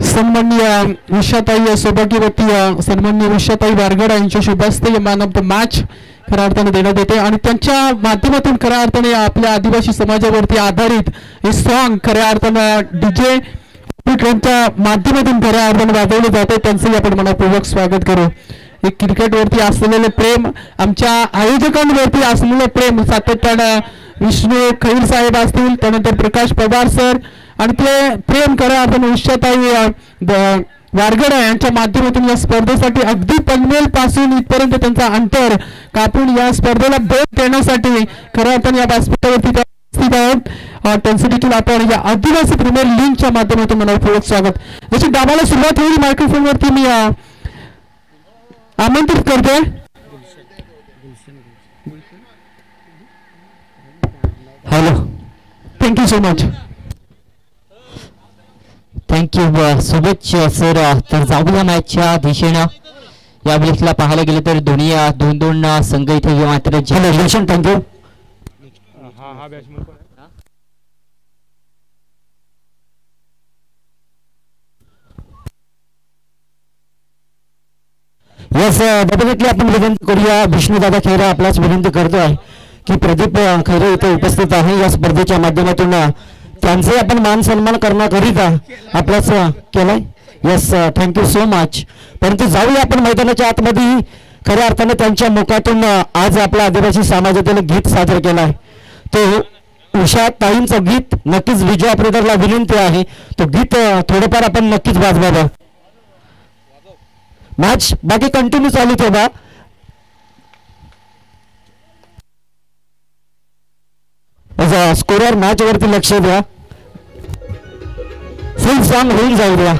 सन्माननीय उषाताई सौभाग्यवती सन्माननीय उषाताई वारगड यांच्या शुभ हस्ते मॅन ऑफ द मॅच खऱ्या अर्थाने देण्यात येते आणि त्यांच्या माध्यमातून खऱ्या अर्थाने आपल्या आदिवासी समाजावरती आधारित हे सॉन्ग खऱ्या अर्थानं डीजे यांच्या माध्यमातून खऱ्या अर्थाने वाजवले जाते. त्यांचंही आपण मनपूर्वक स्वागत करू. एक क्रिकेटवरती असलेलं प्रेम, आमच्या आयोजकांवरती असलेलं प्रेम सातत्यानं विष्णू खैर साहेब असतील, त्यानंतर प्रकाश पवार सर आणि ते प्रेम खऱ्या अर्थाने उषाताई वारगड यांच्या माध्यमातून या स्पर्धेसाठी अगदी पनवेल पासून इथपर्यंत त्यांचा अंतर कापून या स्पर्धेला भेट देण्यासाठी खऱ्या अर्थाने या व्यासपीठावरती उपस्थित आहेत. त्यांचं देखील आपण या आदिवासी प्रीमियर लीगच्या माध्यमातून मनपूर्वक स्वागत. जशी डाबाला सुरुवात होईल मायक्रोफोनवरती मी आमंत्रित करते. Hello, thank you so much. Thank you शुभेच्छा सर. तर जाऊया मॅचच्या दिशेनं. या वेळेसला पाहायला गेलं तर दोन संघ इथे मात्र झालं. थँक्यू. यस, डेफिनेटली आपण विनंती करूया. विष्णुदादा खैरे आपल्याच विनंती करतोय की प्रदीप खैरे इथे उपस्थित आहे या स्पर्धेच्या माध्यमातून त्यांचे आपण मान सन्मान करण्याकरिता आपल्याच केलाय. Yes, thank you so much. परंतु जाऊया आपण मैदानाच्या आतमध्ये. खऱ्या अर्थाने त्यांच्या मुखातून आज आपल्या आदिवासी समाजातील गीत सादर केलं आहे. तो उषा ताईंचं गीत नक्कीच विजय ऑपरेटरला विनंती आहे तो गीत थोडंफार आपण नक्कीच वाजवावं. मॅच बाकी कंटिन्यू चालू ठेवा. स्कोरर मॅच वरती लक्ष द्या. फुल सॉन्ग होऊन जाऊ द्या.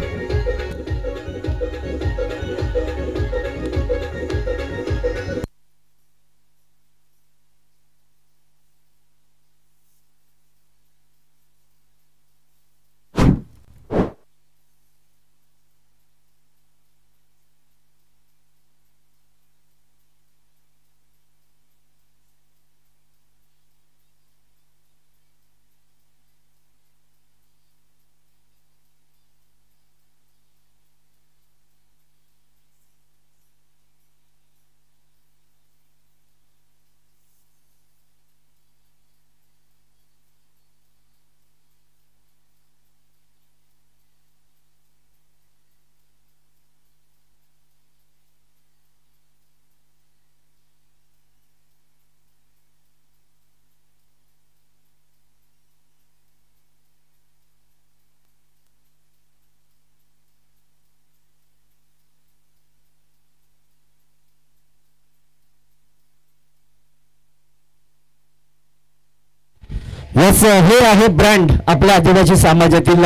यस, हे आहे ब्रँड आपल्या आदिवासी समाजातील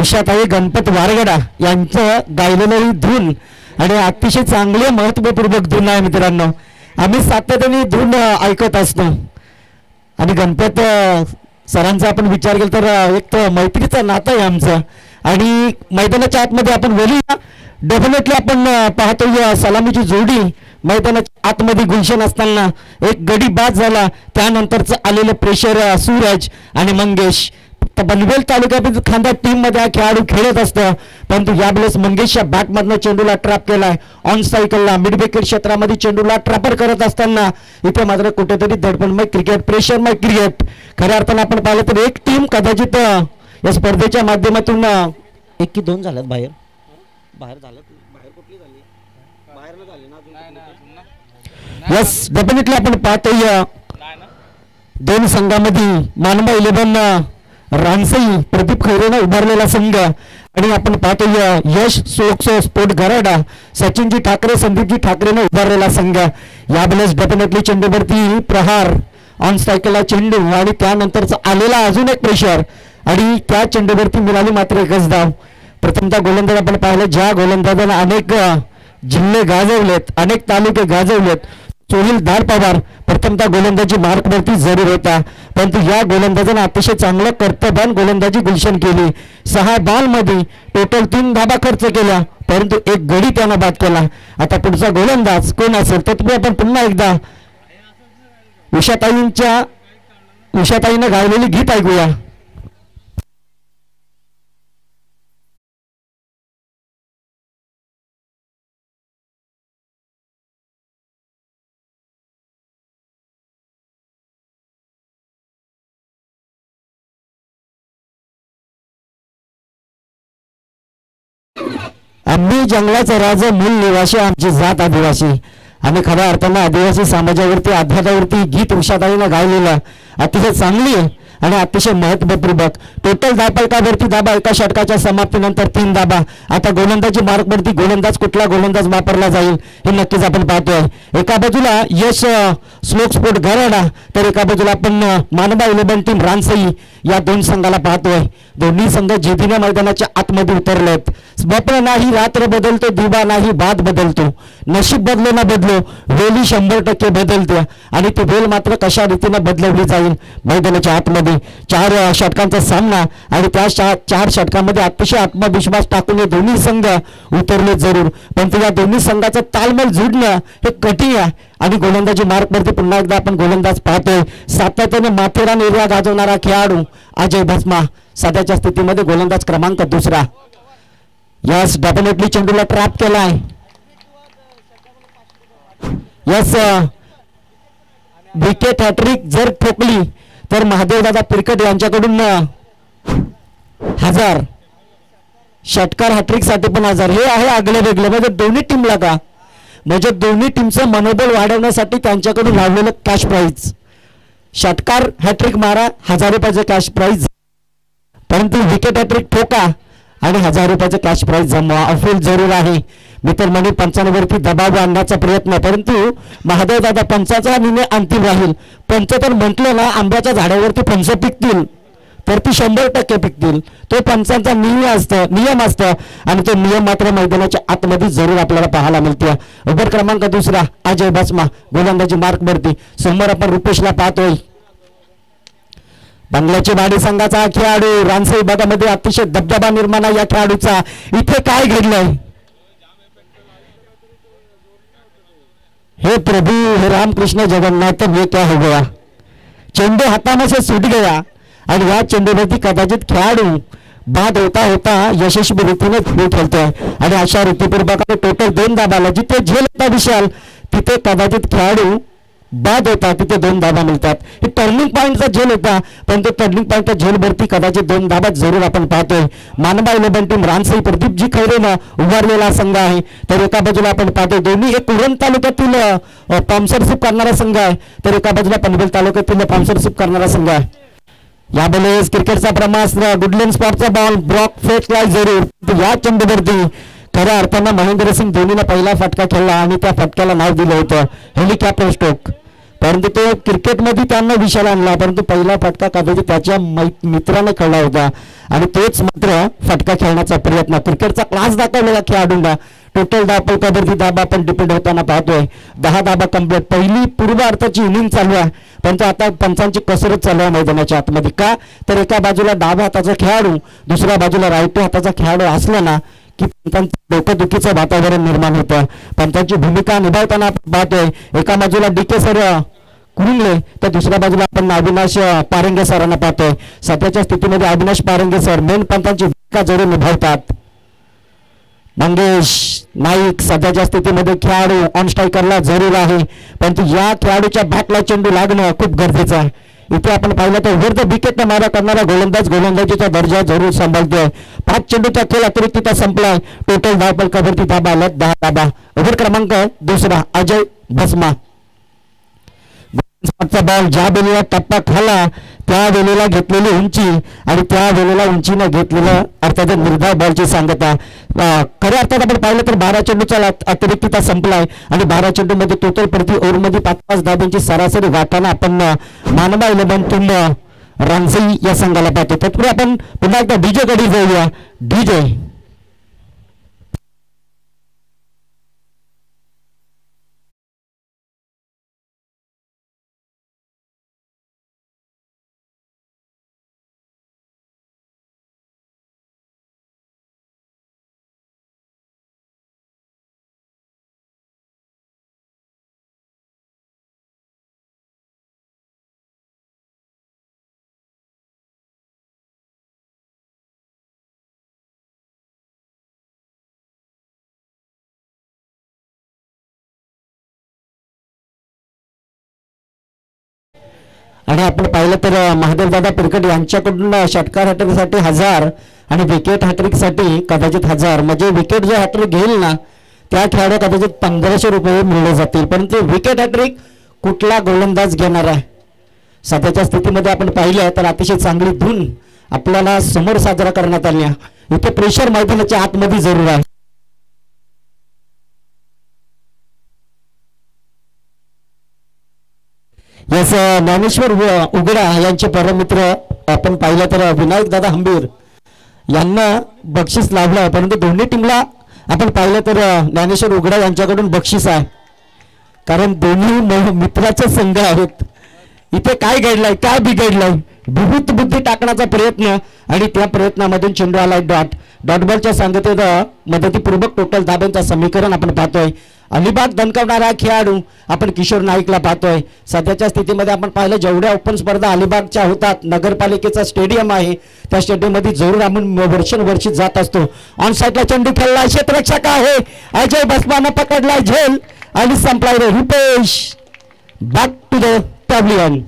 उषाताई गणपत वारगडा यांचं गायलेली धून आणि अतिशय चांगले महत्वपूर्वक धून आहे मित्रांनो. आम्ही सातत्याने धून ऐकत असतो आणि गणपत सरांचा आपण विचार केला तर एक तर मैत्रीचं नातं आहे आमचं. आणि मैदानाच्या आतमध्ये आपण बोलूया. डेफिनेटली आपण पाहतो सलामीची जोडी मैदानाच्या आतमध्ये गुलशन असताना एक गडी बाद झाला. त्यानंतरचं आलेलं प्रेशर सूरज आणि मंगेश. पनवेल तालुक्यातील खांदा टीम मध्ये हा खेळाडू खेळत असतं परंतु यावेळेस मंगेशच्या बॅटमधनं चेंडूला ट्रॅप केलाय. ऑन सायकलला मिड विकेट क्षेत्रामध्ये चेंडूला ट्रॅपर करत असताना इथे मात्र कुठेतरी धडपणमय क्रिकेट, प्रेशरमय क्रिकेट. खऱ्या अर्थानं आपण पाहिलं तर एक टीम कदाचित या स्पर्धेच्या माध्यमातून 1 की 2 झाल्यात बाहेर झाल्यात. बाहेर कुठली झाली? बाहेर न झाली ना. यस, डेफिनेटली आपण पाहतोय दोन संघामध्ये मानवा 11 रानसई प्रदीप खैरेने उभारलेला संघ आणि आपण पाहतोय यश सोक्सो स्पोर्ट गराडा सचिनजी ठाकरे संदीपजी ठाकरेने उभारलेला संघ. यावेळेस डेफिनेटली चेंडूवरती प्रहार, ऑन सायकलला चेंडू आणि त्यानंतरचा आलेला अजून एक प्रेशर आणि त्या चेंडूवरती मिळाली मात्र एकच धाव. प्रथमतः गोलंदाज आपण पाहिलं ज्या गोलंदाजांना अनेक जिल्हे गाजवलेत, अनेक तालुके गाजवलेत, सोहिल दार पवार प्रथमतः गोलंदाजी मार्कवरती जरूर होता परंतु या गोलंदाजाने अतिशय चांगलं कर्तव्यान गोलंदाजी गुलशन केली. 6 बॉलमध्ये टोटल 3 धाबा खर्च केला परंतु एक गडी त्यानं बाद केला. आता पुढचा गोलंदाज कोण असेल तर तुम्ही आपण पुन्हा एकदा उषाताईनं गायलेली गीत ऐकूया. आम्ही जंगलाचा राजा, मूल निवासी, आमची जात आदिवासी. आणि खऱ्या अर्थानं आदिवासी समाजावरती आध्यात्मावरती गीत उषाताईनं गायलेलं अतिशय चांगली आहे आणि अतिशय महत्वपूर्वक. टोटल धापलकावरती दाबा एका षटकाच्या समाप्तीनंतर 3 दाबा. आता गोलंदाजी मार्कवरती गोलंदाज कुठला गोलंदाज वापरला जाईल हे नक्कीच आपण पाहतोय. एका बाजूला यश स्लोक स्पोर्ट गराडा, तर एका बाजूला आपण मानबा 11 टीम रानसई या 2 संघाला पाहतोय. दोन्ही संघ जिद्दीने मैदानाच्या आतमध्ये उतरलेत. स्वप्न नाही रात्र बदलतो, दिवा नाही बात बदलतो, नशीब बदलो ना बदलो, वेली 100% बदलते. आणि ती वेल मात्र कशा रीतीनं बदलवली जाईल मैदानाच्या आतमध्ये. 4 षटकांचा सामना आणि त्या 4 षटकांमध्ये अतिशय आत्मविश्वास टाकून हे दोन्ही संघ उतरले जरूर, पण या दोन्ही संघाचं तालमेल जुडणं हे कठीण आहे. आणि गोलंदाजी मार्कवरती पुन्हा एकदा आपण गोलंदाज पाहतोय. सातत्याने माथेरान एरिया गाजवणारा खेळाडू अजय भस्मा सध्याच्या स्थितीमध्ये गोलंदाज क्रमांक 2. यस डेफिनेटली चेंडूला ट्रॅप केलाय. यस विकेट हॅट्रिक जर ठोकली तर महादेवदादा पिरकट यांच्याकडून 1000. षटकार हॅट्रिक साठी पण 1000. हे आहे आगळे वेगळे म्हणजे दोन्ही टीमला का, म्हणजे दोन्ही टीमचं मनोबल वाढवण्यासाठी त्यांच्याकडून लावलेलं कॅश प्राईज. षटकार हॅट्रिक मारा 1000 रुपयाचं कॅश प्राईज, परंतु विकेट हॅट्रिक ठोका आणि 1000 रुपयाचं कॅश प्राईज जमवा. अफूल जरूर आहे मित्रमंडळी. पंचांवरती दबाव आणण्याचा प्रयत्न, परंतु महादेवदादा पंचाचा निर्णय अंतिम राहील. पंच तर म्हटलं ना आंब्याच्या झाडावरती पंच पिकतील तर ती 100% पिकतील. तो पंचांचा नियम असतं आणि तो नियम मात्र मैदानाच्या आतमध्ये जरूर आपल्याला पाहायला मिळते. ओव्हर क्रमांक 2 अजय भस्मा गोलंदाजी मार्कवरती. समोर आपण रुपेशला पाहतोय. बंगल्याची वाडी संघाचा खेळाडू रानसई विभागामध्ये अतिशय दबदबा निर्माण या खेळाडूचा. इथे काय घडलंय हे प्रभू, हे रामकृष्ण जगन्नाथ, ये क्या हो गया. चेंडू हाताने से सुट गया आणि या चेंडूवरती कदाचित खेळाडू बाद होता होता यशस्वी रीतीने खेळ खेळतोय. आणि अशा ऋतुपूर्वकाने टोटल 2 दाबाला जिथे झेल होता विशाल तिथे कदाचित खेळाडू बाद होता, तिथे 2 धाबा मिळतात. हे टर्निंग पॉईंटचा झेल होता, पण तो टर्निंग पॉईंटच्या झेलवरती कदाचित 2 धाबा जरूर आपण पाहतोय. मानबा 11 टीम रानसई प्रदीपजी खैरेनं उभारलेला संघ आहे. तर एका बाजूला आपण पाहतोय दोन्ही एक उरण तालुक्यातील पामसरशिप करणारा संघ आहे, तर एका बाजूला पनवेल तालुक्यातील पामसरशिप करणारा संघ आहे. यावेळेस क्रिकेटचा ब्रह्मास्त्र गुडलेन स्पॉटचा बॉल ब्लॉक फेकला जरूर. या चेंडूवरती खऱ्या अर्थानं महेंद्रसिंग धोनीने पहिला फटका खेळला आणि त्या फटक्याला नाव दिलं होतं हेलिकॉप्टर स्ट्रोक. परंतु तो क्रिकेटमध्ये त्यांना विशाल आणला, परंतु पहिला फटका कदाचित त्याच्या मित्राने खेळला होता आणि तोच मात्र फटका खेळण्याचा प्रयत्न. क्रिकेटचा क्लास दाखवलेला खेळाडूंना. टोटल धापलकावरती दाबा पण डिपेंड होताना पाहतोय. 10 दाबा कंप्लीट. पहिली पूर्व अर्थाची इनिंग चालू आहे, पण आता पंचांची कसरत चालू आहे मैदानाच्या आतमध्ये. का तर एका बाजूला डाव्या हाताचा खेळाडू, दुसऱ्या बाजूला राईट हाताचा खेळाडू असला ना की पंचांचं डोकदुखीचं वातावरण निर्माण होतं. पंचांची भूमिका निभावताना आपण पाहतोय एका बाजूला DK सर कुरुंगले, तर दुसऱ्या बाजूला आपण अविनाश पारंगे सरांना पाहतोय. सध्याच्या स्थितीमध्ये अविनाश पारंगे सर मेन पंचांची भूमिका जरूर निभावतात. मंगेश नाईक सध्याच्या स्थितीमध्ये खेळाडू ऑन स्ट्रायकरला जरूर आहे, परंतु या खेळाडूच्या बॅटला चेंडू लागणं खूप गरजेचं आहे. इथे आपण पाहिलं तर वर द विकेट मारा करणारा गोलंदाजीचा दर्जा जरूर सांभाळतोय. 5 चेंडूचा खेळ अतिरिक्तचा संपलाय. टोटल धापलकावरती धाबा आल्यात 10 धाबा. ओव्हर क्रमांक 2 अजय भस्मा. बॉल ज्या वेळेला टप्पा खाला त्या वेळेला घेतलेली उंची आणि त्या वेळेला उंचीनं घेतलेलं अर्थात निर्धाव बॉलची सांगता. खऱ्या अर्थात आपण पाहिलं तर 12 चेंडूचा अतिरिक्तता संपलाय आणि 12 चेंडूमध्ये टोटल प्रति ओव्हरमध्ये 5-5 धाब्यांची सरासरी गाठताना आपण मानबा 11 टीम रानसई या संघाला पाहतो. तत्पूर्वी आपण पुन्हा एकदा डीजे कडे जाऊया. डीजे आणि आपण पाहिलं तर महादेवदादा पिरकट यांच्याकडून षटकार हॅट्रिकसाठी 1000 आणि विकेट हॅट्रिकसाठी कदाचित 1000, म्हणजे विकेट जो हॅट्रिक घेईल ना त्या खेळाडू कदाचित 1500 रुपये मिळले जातील. परंतु विकेट हॅट्रिक कुठला गोलंदाज घेणार आहे सध्याच्या स्थितीमध्ये आपण पाहिलं तर अतिशय चांगली धून आपल्याला समोर साजरा करण्यात आली आहे. इथे प्रेशर मैदानाच्या आतमध्ये जरूर आहे. यस ज्ञानेश्वर उगडा यांचे परममित्र आपण पाहिलं तर विनायक दादा हंबीर यांना बक्षीस लाभलं, परंतु दोन्ही टीमला आपण पाहिलं तर ज्ञानेश्वर उगडा यांच्याकडून बक्षीस आहे, कारण दोन्ही मित्राचे संघ आहेत. इथे काय घडलंय काय बिघडलंय विविध बुद्धी टाकण्याचा प्रयत्न आणि त्या प्रयत्नामधून चेंडू आलाय डॉट बॉलच्या सांगतेत मदतीपूर्वक टोटल धाब्यांचं समीकरण आपण पाहतोय. अलिबाग दणकवणारा खेळाडू आपण किशोर नाईकला पाहतोय. सध्याच्या स्थितीमध्ये आपण पाहिलं जेवढ्या ओपन स्पर्धा अलिबागच्या होतात नगरपालिकेचा स्टेडियम आहे त्या स्टेडियममध्ये जरूर आपण वर्षानुवर्षी जात असतो. ऑन साईडला चेंडू खेळला क्षेत्ररक्षक आहे अजय बसमानं पकडलाय झेल आणि संपलाय रे Rupesh. Back to the pavilion.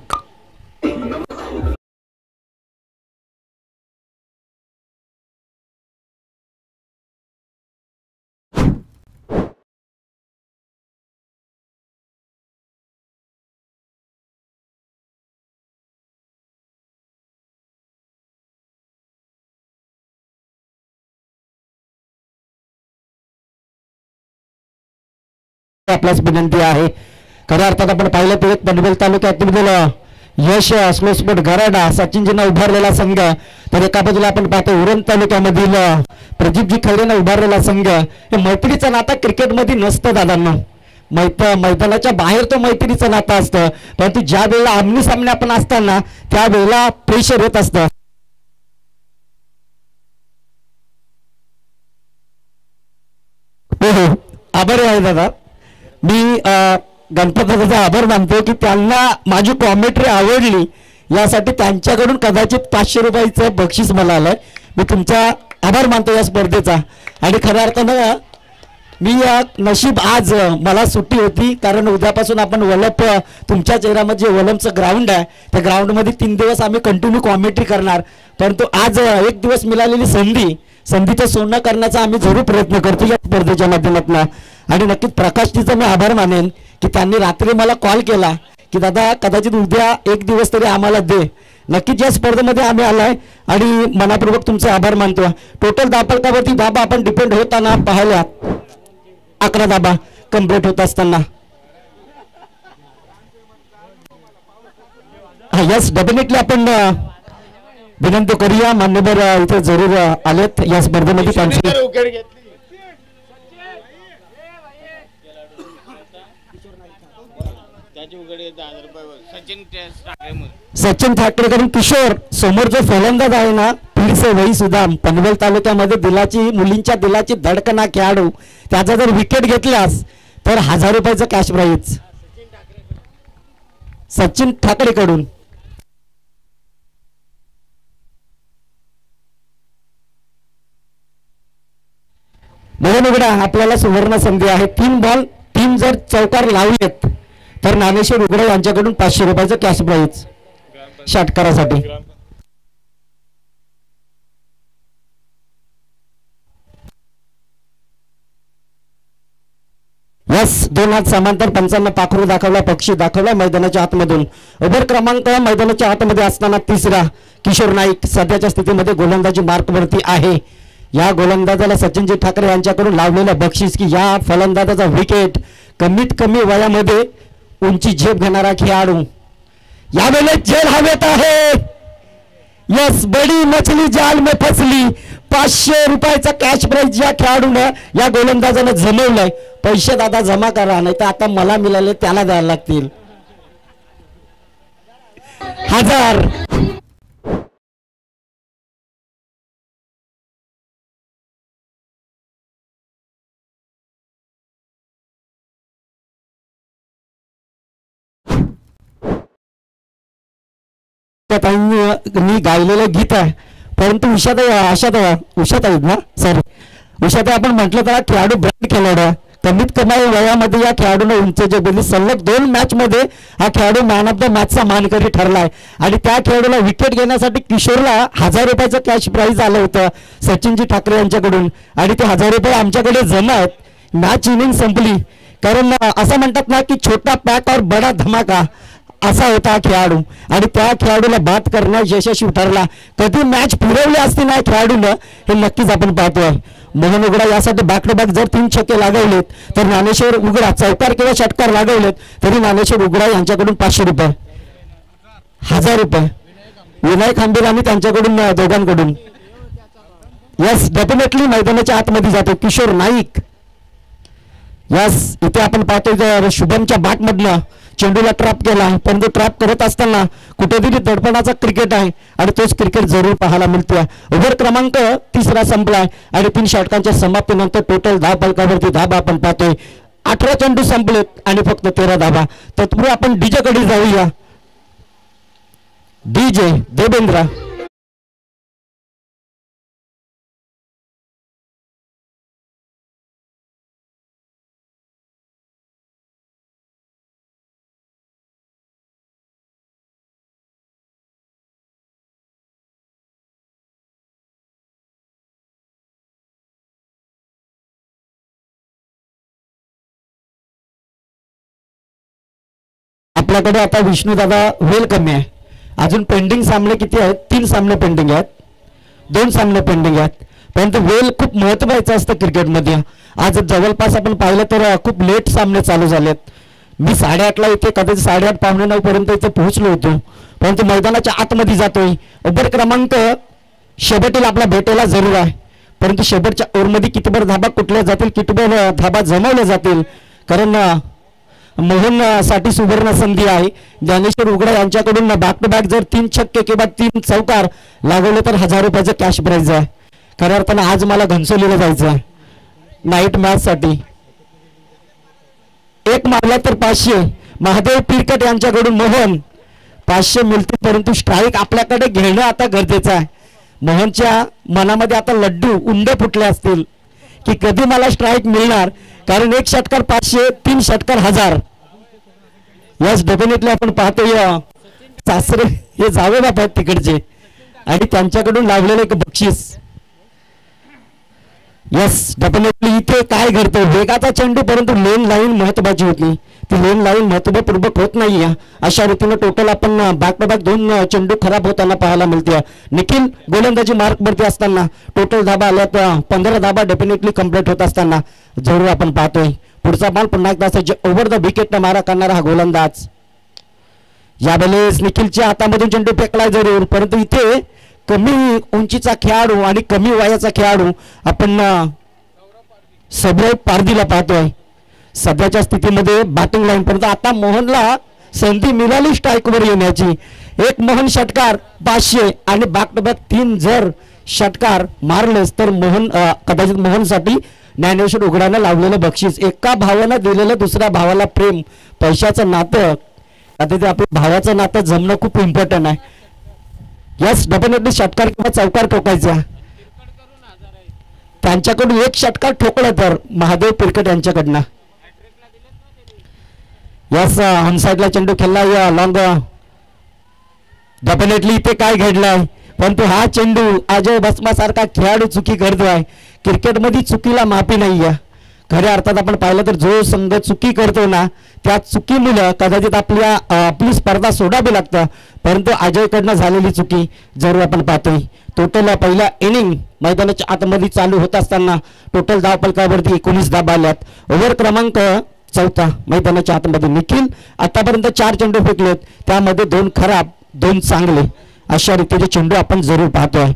आपल्यास विनंती आहे. खऱ्या अर्थात आपण पाहिलं तर पनवेल तालुक्यातील यश स्लो स्पोर्ट गराडा सचिनजींना उभारलेला संघ, तर एका बाजूला आपण पाहतो उरण तालुक्यामधील प्रदीपजी खैरेंना उभारलेला संघ. हे मैत्रीचं नातं क्रिकेटमध्ये नसतं दादांना. मैदानाच्या बाहेर तो मैत्रीचं नातं असतं, परंतु ज्या वेळेला आमने सामने आपण असताना त्यावेळेला प्रेशर येत असतं. हो आभारी आहे दादा. मी गणपतीचा आभार मानतो की त्यांना माझी कॉमेंट्री आवडली, यासाठी त्यांच्याकडून कदाचित 500 रुपयाचं बक्षीस मला आलंय. मी तुमचा आभार मानतो या स्पर्धेचा. आणि खऱ्या अर्थानं मी नशीब आज मला सुट्टी होती, कारण उद्यापासून आपण वलप तुमच्या चेहऱ्यामध्ये जे वलमचं ग्राउंड आहे त्या ग्राउंडमध्ये 3 दिवस आम्ही कंटिन्यू कॉमेंट्री करणार. परंतु आज एक दिवस मिळालेली संधीचं सोनं करण्याचा आम्ही जरूर प्रयत्न करतो या स्पर्धेच्या माध्यमातून. आणि नक्कीच प्रकाशजीचा मी आभार मानेन की त्यांनी रात्री मला कॉल केला की दादा कदाचित उद्या एक दिवस तरी आम्हाला दे. नक्कीच या स्पर्धेमध्ये आम्ही आलाय आणि मनापूर्वक तुमचे आभार मानतो. टोटल धापलकावरती धाबा आपण डिपेंड होताना पाहिल्या 11 धाबा कंप्लीट होत असताना. यस डेफिनेटली आपण विनंती करूया. मान्यवर इथे जरूर आलेत या स्पर्धेमध्ये. त्यांची सचिन ठाकरेकडून किशोर समोर जो फलंदाज आहे ना पीडसे वही सुदाम पनवेल तालुक्यामध्ये मुलींच्या दिलाची धडकना खेळाडू, त्याचा जर विकेट घेतल्यास तर 1000 रुपयाचं कॅश प्राइज सचिन ठाकरेकडून. म्हणून उघडा आपल्याला सुवर्ण संधी आहे. 3 बॉल 3 जर चौकार लावलेत तर ज्ञानेश्वर उघडा यांच्याकडून 500 रुपयाचं कॅश प्राइज षटकारासाठी. यस 2 हात समांतर पंचांना पाखरू दाखवला, पक्षी दाखवला मैदानाच्या आतमधून. ओव्हर क्रमांक मैदानाच्या आतमध्ये असताना 3रा किशोर नाईक सध्याच्या स्थितीमध्ये गोलंदाजी मार्कवरती आहे. या गोलंदाजाला सचिनजी ठाकरे यांच्याकडून लावलेलं बक्षीस की या फलंदाजाचा विकेट कमीत कमी वयामध्ये उंची झेप घेणारा खेळाडू यावेळेला जेल हवेत आहे. यस बडी मछली जाल में फसली. 500 रुपयाचा कॅश प्राइज या खेळाडूनं या गोलंदाजानं जमवलाय. पैसे दादा जमा करा, नाही तर आता मला मिळाले त्याला द्यायला लागतील 1000. मी गायलेलं गीत आहे, परंतु उषाताई ना सॉरी उषाताई आपण म्हटलं तर खेळाडू ब्रँड खेळाडू कमीत कमी वयामध्ये या खेळाडूने उंच जगली. सलग 2 मॅच मध्ये हा खेळाडू मॅन ऑफ द मॅचचा मानकरी ठरलाय आणि त्या खेळाडूला विकेट घेण्यासाठी किशोरला 1000 रुपयाचं कॅश प्राईज आलं होतं सचिनजी ठाकरे यांच्याकडून आणि ते 1000 रुपये आमच्याकडे जमा आहेत. मॅच इनिंग संपली कारण असं म्हणतात ना की छोटा पॅक और बडा धमाका असा होता हा खेळाडू आणि त्या खेळाडूला बाद करण्यास यशस्वी ठरला. कधी मॅच फिरवली असती ना खेळाडूनं हे नक्कीच आपण पाहतोय. मोहन उघडा यासाठी बॅक टू बॅक जर 3 छक्के लागवलेत तर ज्ञानेश्वर उघडा चौकार किंवा षटकार लागवलेत तरी ज्ञानेश्वर उघडा यांच्याकडून 500 रुपये 1000 रुपये विनायक खांबेल आणि त्यांच्याकडून दोघांकडून. यस डेफिनेटली मैदानाच्या आतमध्ये जातो किशोर नाईक. यस इथे आपण पाहतोय शुभमच्या बॅटमधनं चेंडूला ट्रॅप केला परंतु ट्रॅप करत असताना कुठेतरी दडपणाचा क्रिकेट आहे आणि तोच क्रिकेट जरूर पाहायला मिळतोय. ओव्हर क्रमांक 3 संपलाय आणि 3 षटकांच्या समाप्तीनंतर टोटल धाव फलकावरती धाबा आपण पाहतोय. 18 चेंडू संपलेत आणि फक्त 13 धाबा. तत्पूर्वी आपण डीजे कडे जाऊया. डीजे देवेंद्र आपल्याकडे आता विष्णू दादा वेल कमी आहे. अजून पेंडिंग सामने किती आहेत? 3 सामने पेंडिंग आहेत, 2 सामने पेंडिंग आहेत. परंतु वेल खूप महत्वाचं असतं क्रिकेटमध्ये. आज जवळपास आपण पाहिलं तर खूप लेट सामने चालू झालेत. मी 8:30ला इथे कदाचित 8:30 पावणे 9 पर्यंत इथे पोहोचलो होतो परंतु मैदानाच्या आतमध्ये जातोय. ओव्हर क्रमांक शेवटीला आपला भेटायला जरूर आहे परंतु शेवटच्या ओव्हरमध्ये कितीभर धाबा कुठल्या जातील कितीभर धाबा जमवल्या जातील कारण मोहन साठी सुवर्ण संधी आहे. ज्ञानेश्वर उघडा यांच्याकडून बॅक टू बॅक जर 3 छक्के किंवा 3 चौकार लागवले तर 1000 रुपयाचं कॅश प्राईज आहे. खऱ्या अर्थानं आज मला घनसोलीला जायचं आहे नाईट मॅच साठी. 1 मारला तर 500. महादेव पिरकट यांच्याकडून मोहन 500 मिळतील परंतु स्ट्राईक आपल्याकडे घेणं आता गरजेचं आहे. मोहनच्या मनामध्ये आता लड्डू उंडे फुटले असतील की कधी मला स्ट्राईक मिळणार कारण 1 षटकार 500 3 षटकार 1000. यस डेफिनेटली आपण पाहतोय सासरे हे जावे बाप आहेत तिकडचे आणि त्यांच्याकडून लावलेलं एक बक्षीस. यस डेफिनेटली इथे काय घडतं वेगाचा चेंडू परंतु लेन लाईन महत्वाची होती. ती लेन लाईन महत्वपूर्वक होत नाही अशा रीतीने टोटल आपण बॅक टू बॅक 2 चेंडू खराब होताना पाहायला मिळते. निखिल गोलंदाजी मार्क वरती असताना टोटल धाबा आल्यात 15 धाबा डेफिनेटली कंप्लीट होत असताना जरूर आपण पाहतोय. पुढचा बॉल पुन्हा एकदा ओव्हर द विकेट मारा करणारा हा गोलंदाज. यावेळेस निखिलच्या हातामधून चेंडू फेकलाय जरूर परंतु इथे कमी उंचीचा खेळाडू आणि कमी वयाचा खेळाडू आपण सौरभ पारदीला पाहतोय. सध्याच्या स्थितीमध्ये बॅटिंग लाईन परंतु आता मोहनला संधी मिळाली स्ट्राईकवर येण्याची. 1 मोहन षटकार 500 आणि बॅक टू बॅक 3 जर षटकार मारलेस तर मोहन कदाचित मोहनसाठी ज्ञानेश्वर उघडानं लावलेलं बक्षीस. एका भावानं दिलेलं दुसऱ्या भावाला प्रेम पैशाचं नातं आता ते आपल्या भावाचं नातं जमणं खूप इम्पॉर्टंट आहे. यस डेफिनेटली षटकार किंवा चौकार ठोकायचा. त्यांच्याकडून 1 षटकार ठोकला तर महादेव पिरकट यांच्याकडनं. यस ऑन साइडला चेंडू खेळला या लॉंग. डेफिनेटली इथे काय घडलंय परंतु हा चेंडू अजय बसमासारखा खेळाडू चुकी करतोय. क्रिकेटमध्ये चुकीला माफी नाही आहे. खऱ्या अर्थात आपण पाहिलं तर जो संघ चुकी करतो ना त्या चुकीमुळे कदाचित आपली स्पर्धा सोडावी लागतं परंतु अजयकडनं झालेली चुकी जरूर आपण पाहतोय. टोटल पहिला इनिंग मैदानाच्या आतमध्ये चालू होत असताना टोटल धाव फलकावरती 19 धाबा आल्यात. ओव्हर क्रमांक 4 मैदानाच्या आतमध्ये निखिल आतापर्यंत 4 चेंडू फेकलेत त्यामध्ये 2 खराब 2 चांगले अशा रीतीचे चेंडू आपण जरूर पाहतोय.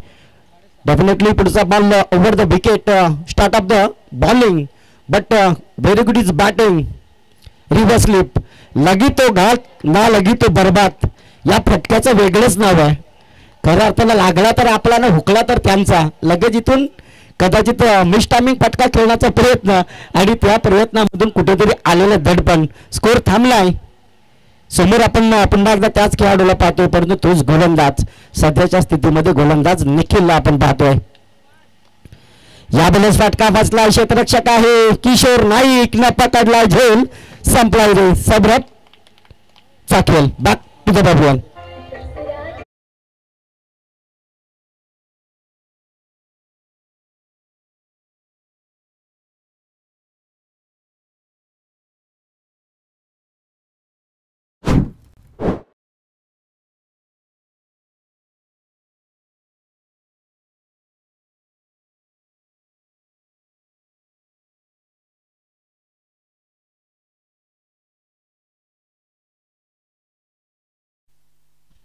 डेफिनेटली पुढचा ball over the wicket start of the bowling but very good is batting. Reverse slip लगी तो घात ना लगी तो बरबाद या फटक्याचं वेगळंच नाव आहे. खऱ्या अर्थाला लागला तर आपला ना हुकला तर त्यांचा. लगेच इथून कदाचित मिस टायमिंग फटका खेळण्याचा प्रयत्न आणि त्या प्रयत्नामधून कुठेतरी आलेलं दडपण. स्कोर थांबलाय. समोर आपण पुन्हा एकदा त्याच खेळाडूला पाहतोय परंतु तोच गोलंदाज सध्याच्या स्थितीमध्ये गोलंदाज निखिलला आपण पाहतोय. या बलेस फटका बसला क्षेत्ररक्षक आहे किशोर नाईक न पकडला झेल संपला रे Sabrat Chakhel back to the बॅबल.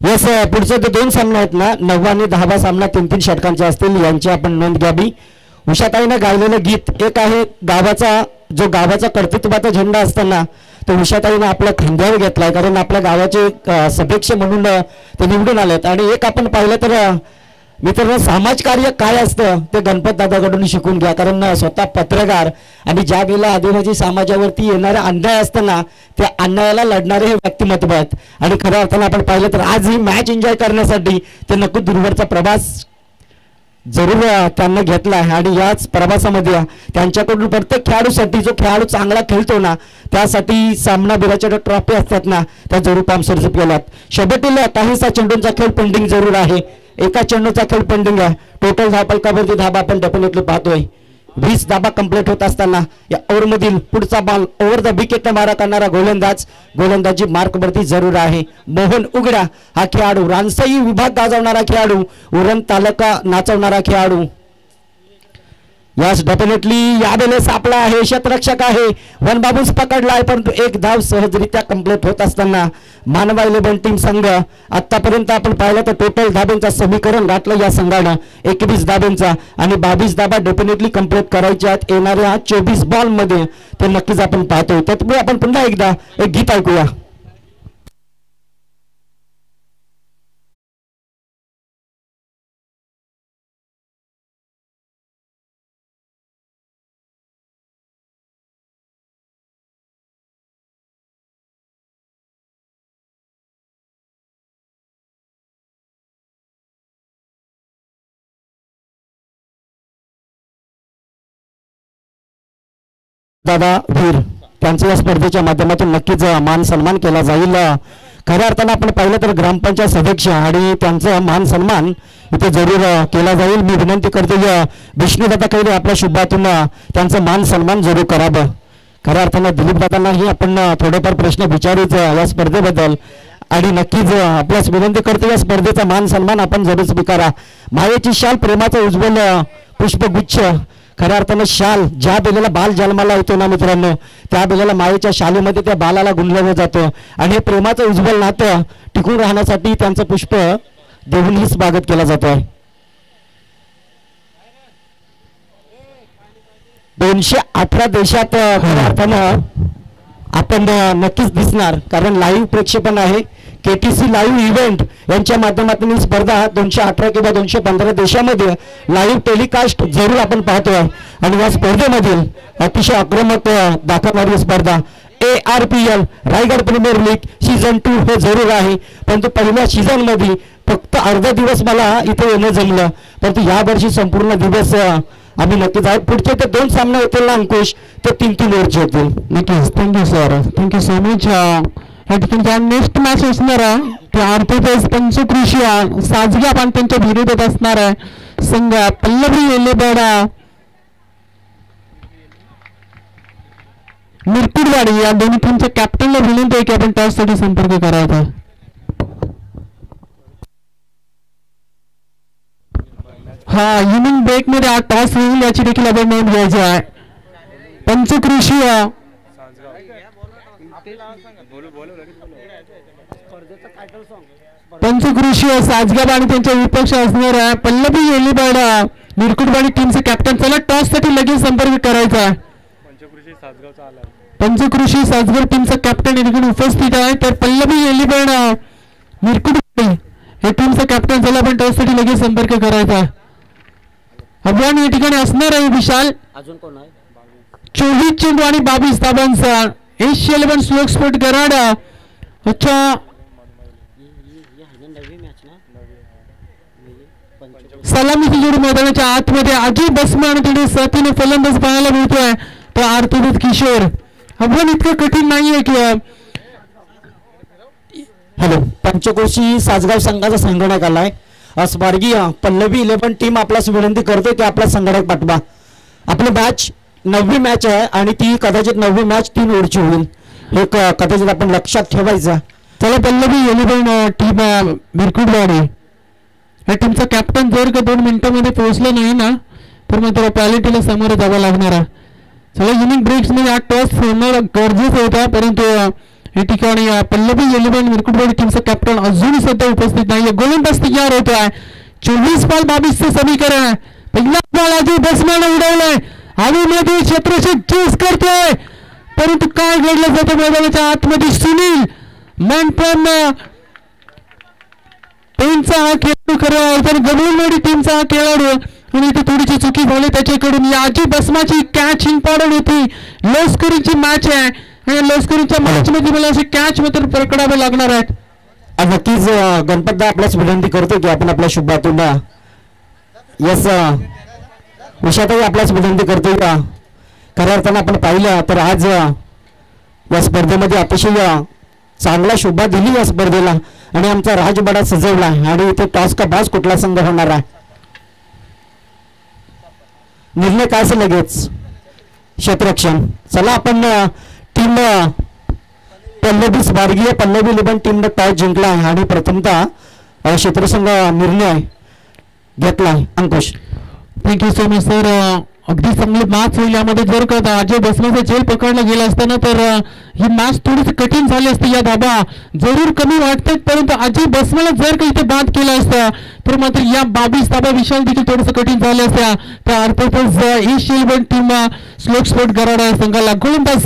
येस पुढचे जे दोन सामने आहेत ना 9 आणि 10 सामना 3-3 षटकांचे असतील यांची आपण नोंद घ्यावी. उषाताईनं गायलेलं गीत एक आहे गावाचा कर्तृत्वाचा झेंडा असताना तो उषाताईनं आपल्या खांद्यावर घेतलाय कारण आपल्या गावाचे सभेक्ष म्हणून ते निवडून आलेत. आणि एक आपण पाहिलं तर मित्रांनो समाजकार्य काय असतं ते गणपत दादाकडून शिकून घ्या कारण स्वतः पत्रकार आणि ज्या वेळेला आदिवासी समाजावरती येणारा अन्याय असताना त्या अन्यायाला लढणारे हे व्यक्तिमत्व आहेत. आणि खऱ्या अर्थानं आपण पाहिलं तर आज ही मॅच एन्जॉय करण्यासाठी ते नक्की दूरवरचा प्रवास जरूर त्यांना घेतला आहे. आणि याच प्रवासामध्ये त्यांच्याकडून प्रत्येक खेळाडूसाठी जो खेळाडू चांगला खेळतो ना त्यासाठी सामनावीराच्या ट्रॉफी असतात ना त्या जरूर पामसरजप केल्यात. शेवटीला काहीसा चेंडूंचा खेळ पेंडिंग जरूर आहे. एका चेंडूचा खेळ पेंडिंग आहे. टोटल धापलकावरती धाबा आपण डेफिनेटली पाहतोय. 20 धाबा कंप्लीट होत असताना या ओव्हरमधील पुढचा बॉल ओव्हर द विकेटने मारा करणारा गोलंदाजी मार्कवरती जरूर आहे. मोहन उघडा हा खेळाडू रानसई विभाग गाजवणारा खेळाडू उरण तालुका नाचवणारा खेळाडू. यस डेफिनेटली यावेळेस आपला आहे क्षेत्ररक्षक आहे वनबाबूस पकडलाय परंतु एक धाव सहजरित्या कंप्लीट होत असताना मानवा 11 टीम संघ आतापर्यंत आपण पाहिलं तर टोटल धाब्यांचा समीकरण गाठलं या संघानं 21 धाब्यांचा आणि 22 धाबा डेफिनेटली कंप्लीट करायच्या आहेत येणाऱ्या 24 बॉल मध्ये ते नक्कीच आपण पाहतोय. त्यामुळे आपण पुन्हा एकदा एक गीत ऐकूया. दादा वीर त्यांच्या या स्पर्धेच्या माध्यमातून नक्कीच मान सन्मान केला जाईल. खऱ्या अर्थानं आपण पाहिलं तर ग्रामपंचायत सदस्य आणि त्यांचा मान सन्मान इथे जरूर केला जाईल. मी विनंती करतो विष्णुदादा कैले आपल्या शुभातून त्यांचा मान सन्मान जरूर करावं. खऱ्या अर्थानं दिलीप दादांनाही आपण थोडेफार प्रश्न विचारूच या स्पर्धेबद्दल आणि नक्कीच आपल्यास विनंती करतो या स्पर्धेचा मान सन्मान आपण जरूर स्वीकारा. मायेची शाल प्रेमाचा उज्ज्वल पुष्पगुच्छ खऱ्या अर्थानं शाल ज्या बेलेला बाल जन्माला येतो ना मित्रांनो त्या बेलेला मायेच्या शालेमध्ये त्या बालाला गुंडलं जातं आणि हे प्रेमाचं उज्ज्वल नातं टिकून राहण्यासाठी त्यांचं पुष्प देऊनही स्वागत केला जातोय. 218 देशात खऱ्या अर्थानं आपण नक्कीच दिसणार कारण लाईव्ह प्रक्षेपण आहे. KTC लाईव्ह इव्हेंट यांच्या माध्यमातून ही स्पर्धा 218 किंवा 215 देशामध्ये लाईव्ह टेलिकास्ट जरूर आपण पाहतोय. आणि या स्पर्धेमधील अतिशय आक्रमक दाखवणारी स्पर्धा ARPL Raigad premier league season 2 हे जरूर आहे. परंतु पहिल्या सीझन मध्ये फक्त अर्धा दिवस मला इथे येणं जमलं परंतु या वर्षी संपूर्ण दिवस आम्ही नक्कीच आहे. पुढचे ते 2 सामने होतील ना अंकुश ते 3-3 ओव्हरचे होतील. नक्कीच thank you sir thank you so much. या ठिकाणी नेक्स्ट मॅच असणार आहे ते अर्थातच पंचकृषी साजगी आपण त्यांच्या विरोधात असणार आहे संघ पल्लवी येलेबेडा मिरकुडवाडी या दोन्ही टीमच्या कॅप्टनला विनंती आहे की आपण टॉससाठी संपर्क करायचा. हा इनिंग ब्रेक मध्ये हा टॉस होईल याची देखील आपण नोंद घ्यायची आहे. पंचकृषी साजगाव आणि त्यांच्या विपक्ष असणार आहे पल्लवी येलीबाडा मिरकुटवाडी टीमचे कॅप्टन. चला टॉस साठी लगेच संपर्क करायचा. पंचकृषी साजगाव टीमचा कॅप्टन या ठिकाणी उपस्थित आहे तर पल्लवी येलीबाडा मिरकुटवाडी हे टीमचा कॅप्टन. चला आपण टॉस साठी लगेच संपर्क करायचा. अभियान या ठिकाणी असणार आहे विशाल. अजून कोण आहे 24 चेंडू आणि 22 धाबांचा एशिया 11 स्लोक स्पोर्ट गराडा. अच्छा सलामीची जोडी मैदानाच्या आतमध्ये अजय बसमा आणि तिथे साथीने फलंदाज पाहायला मिळतोय तो आर्थोपेड किशोर. आव्हान इतकं कठीण नाहीये की हॅलो, पंचकोशी सासगाव संघाचा संगणक आलाय. स्वर्गीय पल्लवी 11 टीम आपल्यास विनंती करते की आपला संगणक पाठवा. आपली मॅच 9वी मॅच आहे आणि ती कदाचित 9वी मॅच 3 ओव्हरची होईल. हे कदाचित आपण लक्षात ठेवायचं. चला पल्लवी 11 टीम मिरकुटवाडी या टीमचा कॅप्टन जर का 2 मिनिटांमध्ये पोहोचला नाही ना तर मात्र पॅलेटीला सामोरं जावं लागणार आहे. चला इनिंग ब्रेक्स मध्ये 8 टॉस होणं गरजेचं होता परंतु या ठिकाणी पल्लवी 11 मिरकुटवाडी टीमचा कॅप्टन अजूनही सध्या उपस्थित नाहीये. गोलंदाज तयार होतोय. 24 बॉल 22 समीकरण. पहिला बॉल अजय बसमाने उडवलाय आणि मध्ये क्षेत्रक्षक चेस करतोय परंतु काय घडलं जातं मैदानाच्या आतमध्ये. सुनील मनपन टीमचा हा खेळाडू खरं तर गमलवाडी टीमचा हा खेळाडू आणि इथे थोडीशी चुकी झाली त्याच्याकडून. या अजय बसमाची कॅच इम्पॉर्टंट होती. लष्करीची मॅच आहे आणि लष्करीच्या मॅच मध्ये मला असे कॅच मात्र पकडावे लागणार आहेत. नक्कीच गणपतदा आपल्याच विनंती करतो की आपण आपल्या शुभातून यस उषाताई आपल्याच विनंती करतो का खऱ्या अर्थानं आपण पाहिलं तर आज या स्पर्धेमध्ये अतिशय चांगला शोभा दिली या स्पर्धेला आणि आमचा राजबडा सजवला आणि इथे टॉस का बाज कुठला संघ होणार आहे निर्णय काय असेल लगेच क्षेत्ररक्षण. चला आपण टीम पल्लवी स्वर्गीय पल्लवी 11 टीमने टॉस जिंकला आहे आणि प्रथमतः क्षेत्रसंघ निर्णय घेतलाय. अंकुश थँक्यू सो मच सर. अगदी चांगली मॅच होईल यामध्ये. जर का अजय बसमाचा झेल पकडला गेला असताना तर ही मॅच थोडीशी कठीण झाली असती. या धाबा जरूर कमी वाटतात परंतु अजय बसमाला जर का इथे बाद केला असता तर मात्र या 22 धाबा विशाल देखील थोडंसं कठीण झाल्या असत्या. तर अर्थातच ईस्ट 11 टीम स्लोक स्पोर्ट गराडा संघाला गोलंदाज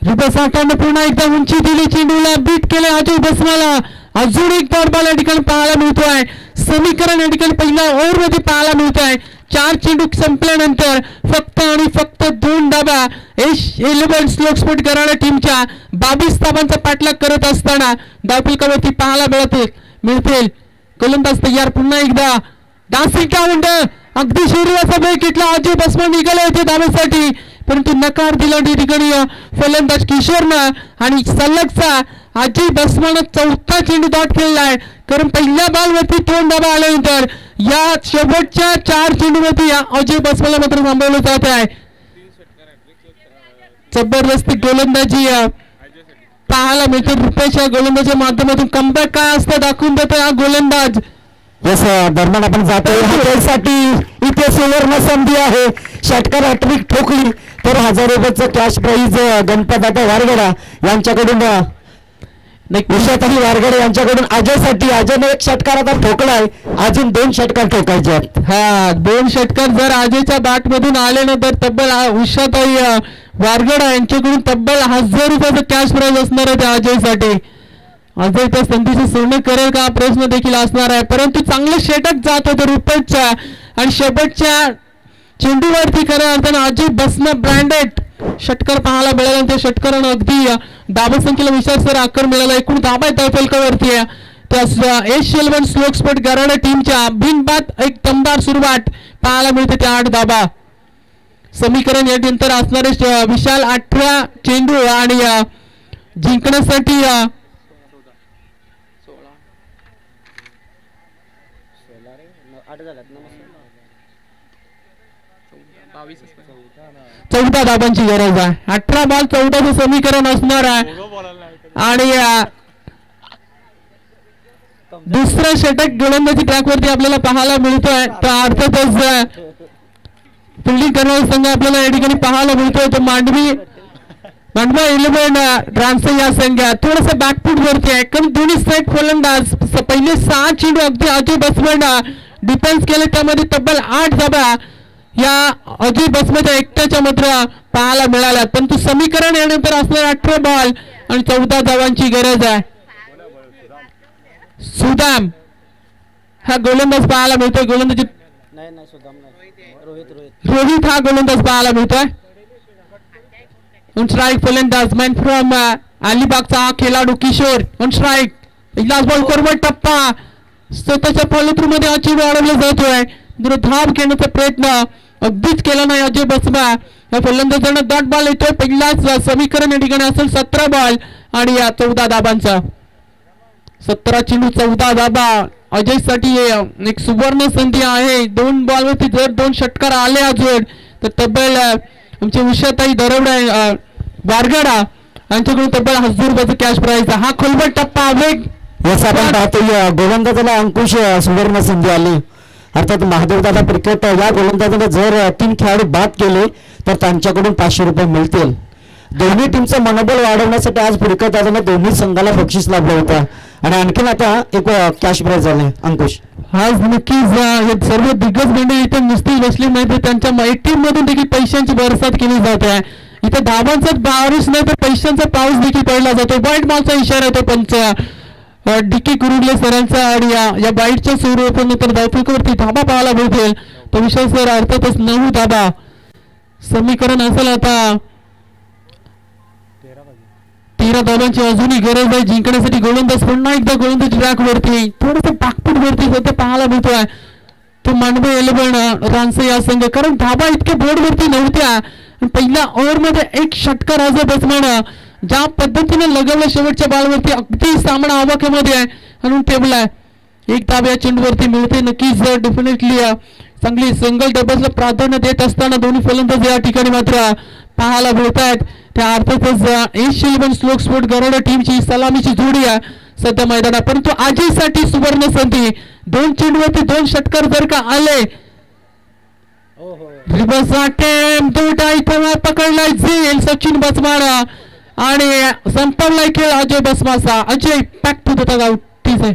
रिबस आटाने पुन्हा एकदा उंची दिली. चेंडूला बीट केले अजय बसमाला. अजून एक डॉट बॉल या ठिकाणी पाहायला मिळतोय. समीकरण या ठिकाणी पहिल्या ओव्हर मध्ये पाहायला मिळतोय. 4 चेंडू संपल्यानंतर फक्त आणि फक्त 2 धाबा ईस्ट 11 स्लोक स्पोर्ट गराडा टीमच्या 22 धाबांचा पाठलाग करत असताना धावफलकावरती पाहायला मिळतील. गोलंदाज तयार पुन्हा एकदा. डान्सिंग काउंट अगदी शरीराचा वेग घेतला. अजय बसमा निघाले होते धाब्यासाठी परंतु नकार दिला ठिकाणी फलंदाज किशोरनं आणि सलगचा अजय बसमानं 4था चेंडू डॉट खेळलाय कारण पहिल्या बॉलवरती 2 धाबा आल्यानंतर या शेवटच्या 4 चेंडूवरती अजय बसमाला मात्र थांबवलं जात आहे. जबरदस्त गोलंदाजी पाहायला मिळते. रुपेशच्या गोलंदाजीच्या माध्यमातून कमबॅक काय असतं दाखवून देतो हा गोलंदाज. यस दरम्यान आपण जातोय साठी इथे सुवर्ण संधी आहे. षटकार हॅट्रिक ठोकली तर 1000 रुपयाचं कॅश प्राईज गणपतदादा वारगडा यांच्याकडून उषाताई वारगडे यांच्याकडून अजयसाठी. अजयने 1 षटकार आता ठोकलाय. अजून 2 षटकार ठोकायचे आहेत. हा 2 षटकार जर अजयच्या बॅट मधून आले ना तर तब्बल उषाताई वारगडा यांच्याकडून तब्बल 1000 रुपयाचं कॅश प्राईज असणार आहे त्या अजयसाठी. अजय त्या संधीचं सोनं करेल का प्रश्न देखील असणार आहे परंतु चांगलं षटक जात होतं रुपेशच्या आणि शेवटच्या चेंडूवरती खऱ्या अर्थानं अजय बसमा ब्रँडेड षटकार पाहायला मिळाला. त्या षटकारानं अगदी धाबा संख्येला विशाल आकार मिळाला. एकूण धाबा आहे फलकावरती त्या ईस्ट 11 स्लोक स्पोर्ट गराडा टीमच्या बिनबाद एक दमदार सुरुवात पाहायला मिळते. त्या 8 धाबा समीकरण या नंतर असणारे विशाल 18 चेंडू आणि जिंकण्यासाठी 14 धाबांची गरज आहे. 18 बॉल 14चं समीकरण असणार आहे आणि दुसरा षटक गोलंदाजी ट्रॅकवरती आपल्याला पाहायला मिळतोय. तर अर्थातच फिल्डिंग करणारा संघ आपल्याला या ठिकाणी पाहायला मिळतोय. तो मांडवा 11 ट्रान्सफर या संघात थोडंसं बॅकफूट वरती आहे कारण दोन्ही सेट फलंदाज पहिले 6 चेंडू अगदी अजय बसमाला डिफेन्स केले त्यामध्ये तब्बल 8 धाबा या अजय बसमाच्या एकट्याच्या मात्र पाहायला मिळाल्या परंतु समीकरण यानंतर असणारे 18 बॉल आणि 14 धावांची गरज आहे. सुदाम हा गोलंदाज पाहायला मिळतोय. गोलंदाजी रोहित हा गोलंदाज पाहायला मिळतोय. ऑन स्ट्राइक फलंदाज मॅन फ्रॉम अलिबागचा खेळाडू किशोर ऑन स्ट्राइक. पहिलाच बॉल फॉरवर्ड टप्पा स्वतःच्या फॉलोथ्रू मध्ये हा चेंडू अडवला जातोय. धाव घेण्याचा प्रयत्न अगदीच केला नाही अजय बसमा. या फलंदाजांना डॉट बॉल येतोय. पहिलाच समीकरण या ठिकाणी असेल 17 बॉल आणि या 14 धाबांचा. 17 चेंडू 14 धाबा. अजय साठी एक सुवर्ण संधी आहे. 2 बॉलवरती जर 2 षटकार आले अजून तर तब्बल आमचे उषाताई दरवडा वारगडा यांच्याकडून तब्बल 1000 रुपयाचा कॅश प्राइज. हा खोलवर टप्पा वेग जसं आपण पाहतोय गोलंदाजाला अंकुश सुवर्ण संधी आली. अर्थात महादेवदादा क्रिकेट या गोलंदाजाला जर 3 खेळाडू बाद केले तर त्यांच्याकडून 500 रुपये मिळतील. दोन्ही टीमचं मनोबल वाढवण्यासाठी आज पुरकर दादाने दोन्ही संघाला बक्षीस लाभलं होतं आणि आणखीन आता एक कॅश प्राइज झाले. अंकुश आज नक्कीच हे सर्व दिग्गज मंडळी इथे नुसती बसली नाही तर त्यांच्या टीम मधून देखील पैशांची बरसात केली जात आहे. इथे धाबांचा बारिश नाही तर पैशांचा पाऊस देखील पडला जातो. वाईट बॉलचा इशारा येतो पंच डीके कुरुडले सरांचा आणि या बाईटच्या स्वरूपानंतर धावफलकावरती धाबा पाहायला मिळतील. तो विषय सर अर्थातच 9 धाबा. समीकरण असेल आता 13 धाबांची अजूनही गरज आहे जिंकण्यासाठी. गोलंदाज पुन्हा एकदा गोलंदाज ट्रॅक वरती थोडस बाकपूट वरती होते पाहायला मिळतोय. तो मांडवे 11 रानसे या संघ कारण धाबा इतक्या बोर्ड वरती नव्हत्या. पहिल्या ओव्हर मध्ये एक षटकार अजय बसमानं ज्या पद्धतीने लगवलं शेवटच्या बॉलवरती अगदी सामना आवाक्यामध्ये आहे म्हणून ठेवलाय. 1 धाब या चेंडूवरती मिळते. नक्कीच डेफिनेटली चांगली सिंगल डबल्सला प्राधान्य देत असताना दोन्ही फलंदाज या ठिकाणी मात्र पाहायला मिळत आहेत. त्या अर्थातच एशियन 11 स्लोक स्पोर्ट गरोडा टीमची सलामीची जोडी आहे सध्या मैदानात. परंतु आजीसाठी सुवर्ण संधी. 2 चेंडूवरती 2 षटकार जर का आले पकडलाय झेल सचिन बसमारा आणि संपवलाय खेळ अजय बसमाचा. Ajay back to the out. ठीक आहे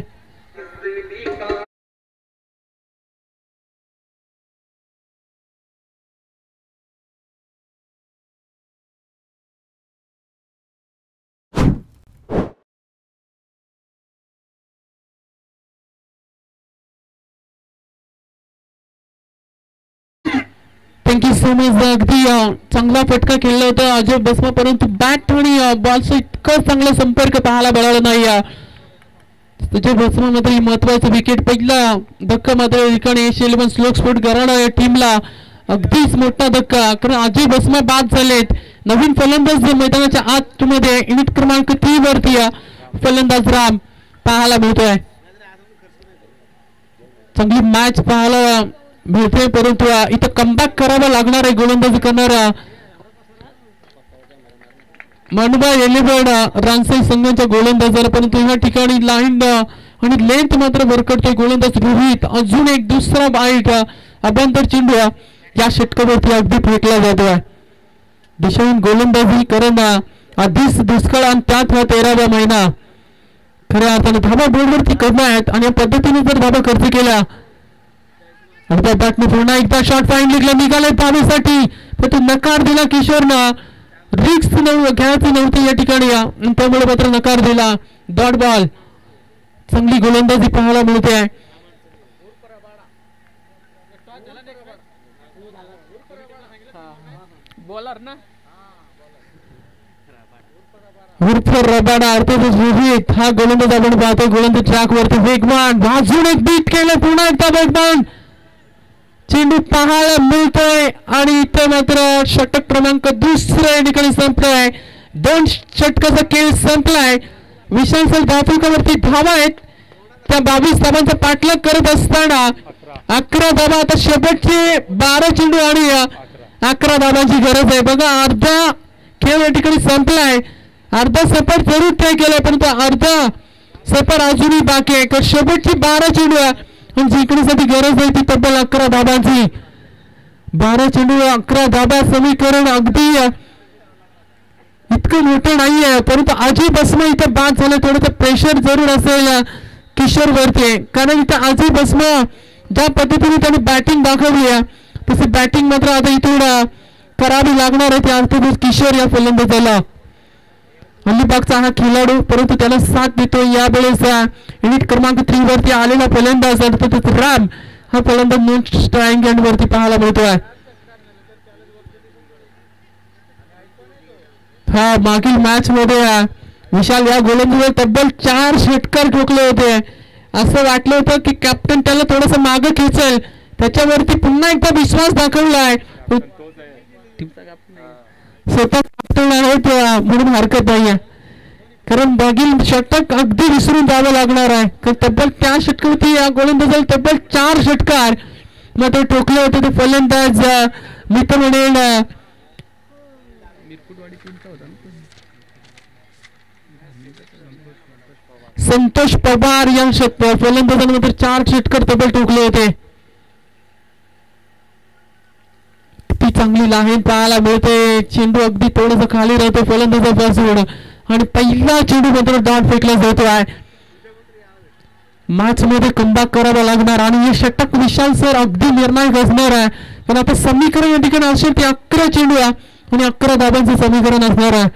थँक्यू सो मच. अगदी चांगला फटका खेळला होता अजय बसमा परंतु बॅट आणि बॉलचा इतका चांगला संपर्क पाहायला मिळाला नाही. अजय बसमा मात्र महत्वाचं विकेट. पहिला धक्का मात्र ठिकाणी एशियन 11 स्लोक स्पोर्ट गराडा या टीमला अगदीच मोठा धक्का कारण अजय बसमा बाद झालेत. नवीन फलंदाज मैदानाच्या आतमध्ये युनिट क्रमांक 3 वरती फलंदाज राम पाहायला मिळतोय. चांगली मॅच पाहायला मिळते परंतु इथं कमबॅक करावा लागणार आहे गोलंदाजी करणारा मांडवा 11 रानसाई संघाच्या गोलंदाजाला. परंतु या ठिकाणी लाईन आणि लेंथ मात्र भरकडतोय गोलंदाज रोहित. अजून एक दुसरा बाईट अभ्यंतर चेंडू या षटकावरती अगदी फेकला जातोय. दिशाहून गोलंदाजी कारण आधीच दुष्काळ आणि त्यात हा 13वा महिना. खऱ्या अर्थाने धाबा बोर्डवरती करणं आहेत आणि या पद्धतीने जर धाबा खर्च केला अर्ध्या बॅटने पुन्हा एकदा शॉट फाईनलीला निघाले धावेसाठी पण तो नकार दिला किशोरनं. रिक्स घ्यायची नव्हती या ठिकाणी त्यामुळे मात्र नकार दिला. Dot ball. चांगली गोलंदाजी पाहायला मिळते आहे. उर्फ रबाडा अर्थातच रोहित हा गोलंदाज आपण पाहतो. गोलंदाज ट्रॅक वरती वेगवान वाजून एक बीट केलं पुन्हा एकदा वेगवान चेंडू पाहायला मिळतोय आणि इथे मात्र षटक क्रमांक 2 या ठिकाणी संपलाय. 2 षटकाचा खेळ संपलाय. विशाल धावफलकावरती धावा आहेत त्या 22 धावांचा पाठलाग करत असताना 11 धावा. आता शेवटचे 12 चेंडू आणि 11 धावांची गरज आहे. बघा अर्धा खेळ या ठिकाणी संपलाय. अर्धा सफर जरूर तय केलाय परंतु अर्धा सफर अजूनही बाकी आहे कारण शेवटची 12 चेंडू जिंकण्यासाठी गरज आहे ती तब्बल 11 धाबांची. 12 चेंडू 11 धाबा. समीकरण अगदी इतकं मोठं नाहीये परंतु अजय बसमा इथं बाद झालं. थोडंसं प्रेशर जरूर असेल किशोर वरती कारण इथं अजय बसमा ज्या पद्धतीने त्याने बॅटिंग दाखवली आहे तशी बॅटिंग मात्र आता इथून करावी लागणार आहे. त्या अर्थातच किशोर या फलंदाजाला अलिबागचा हा खेळाडू परंतु त्याला साथ देतो यावेळेस युनिट क्रमांक 3 वरती आलेला फलंदाज अर्थातच राम हा फलंदाज नॉन स्ट्राईक एंड वरती पाहायला मिळतोय. हा मागील मॅच मध्ये विशाल या गोलंदाजाला तब्बल 4 षटकार ठोकले होते असं वाटलं होतं की कॅप्टन त्याला थोडस मागं खेचेल, त्याच्यावरती पुन्हा एकदा विश्वास दाखवलाय. स्वतः कॅप्टन आहे म्हणून हरकत नाहीये, कारण मागील षटक अगदी विसरून जावं लागणार आहे. कारण तब्बल त्या षटकावरती या गोलंदाजाला तब्बल 4 षटकार मात्र ठोकले होते. ते फलंदाज मी तर म्हणेन संतोष पवार या फलंदाजांमध्ये 4 षटकार तब्बल ठोकले होते. ती चांगली लाईन पाहायला मिळते. चेंडू अगदी थोडंसं खाली राहतो फलंदाजापासून आणि पहिला चेंडू मात्र डॉट फेकला जातो आहे. मॅच मध्ये कमबॅक करावा लागणार आणि हे षटक विशाल सर अगदी निर्णायक असणार आहे. पण आता समीकरण या ठिकाणी असेल ते 11 चेंडू आणि 11 धावांचं समीकरण असणार आहे.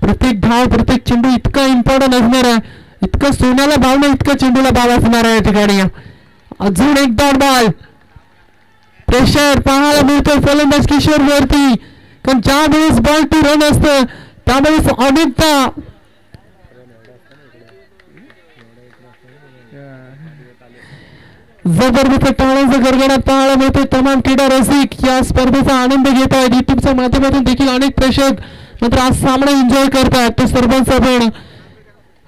प्रत्येक धाव प्रत्येक चेंडू इतका इम्पॉर्टंट असणार आहे. इतकं सोन्याला भाव नाही इतका चेंडूला भाव असणार आहे या ठिकाणी. अजून एक डॉट बॉल, प्रेशर पाहायला मिळतो फलंदाज किशोर वरती. कारण ज्या वेळेस बॉल टू रन असतं त्यावेळेस अनेकदा जबरदस्त टाळ्यांचा गरगडाट पाहायला मिळतो. तमाम क्रीडा रसिक या स्पर्धेचा आनंद घेत आहेत. युट्यूबच्या माध्यमातून देखील अनेक प्रेक्षक मात्र आज सामना एन्जॉय करतात. तो सर्वांचा पण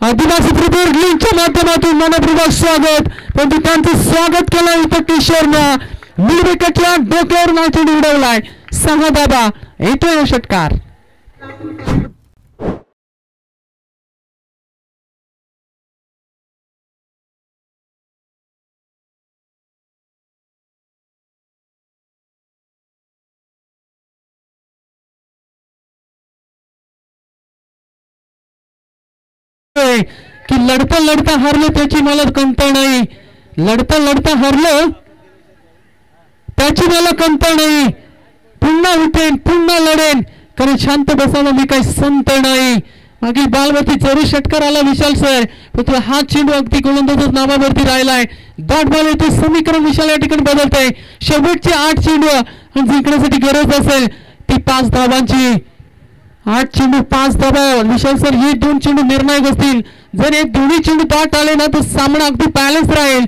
आदिवासी प्रिपेअर लीगच्या माध्यमातून मनपूर्वक स्वागत. परंतु त्यांचं स्वागत केलं इथं किशोरनं निर्विकेटच्या डोक्यावर नाचून उडवलाय. 6 धावा येतोय षटकार. की लढता लढता हारलो त्याची मला कल्पना नाही. लढता लढता हारलो त्याची मला कल्पना नाही. पुन्हा उठेन पुन्हा लढेन, कारण शांत बसायला मी काही संत नाही. मागील बॉलवरती जरूर षटकार आला विशाल सर, पण हा चेंडू अगदी गोलंदाजाच्या नावावरती राहिलाय. डॉट बॉल येते, समीकरण विशाल या ठिकाणी बदलत आहे. शेवटचे 8 चेंडू आणि जिंकण्यासाठी गरज असेल ती 5 धावांची. 8 चेंडू 5 धावा विशाल सर, हे 2 चेंडू निर्णायक असतील. जर हे दोन्ही चेंडू डॉट आले ना तर सामना अगदी बॅलन्स राहील.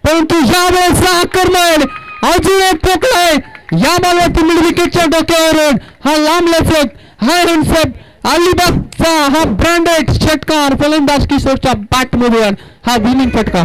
परंतु या वेळेस आक्रमण अजून एक पोकळाय या बॉलवरती मिड विकेटच्या डोक्यावरून. हा लांब लचक हा रनसेट अलिबागचा हा ब्रँडेड षटकार फलंदाज किशोरच्या बॅटमधून हा विनिंग फटका.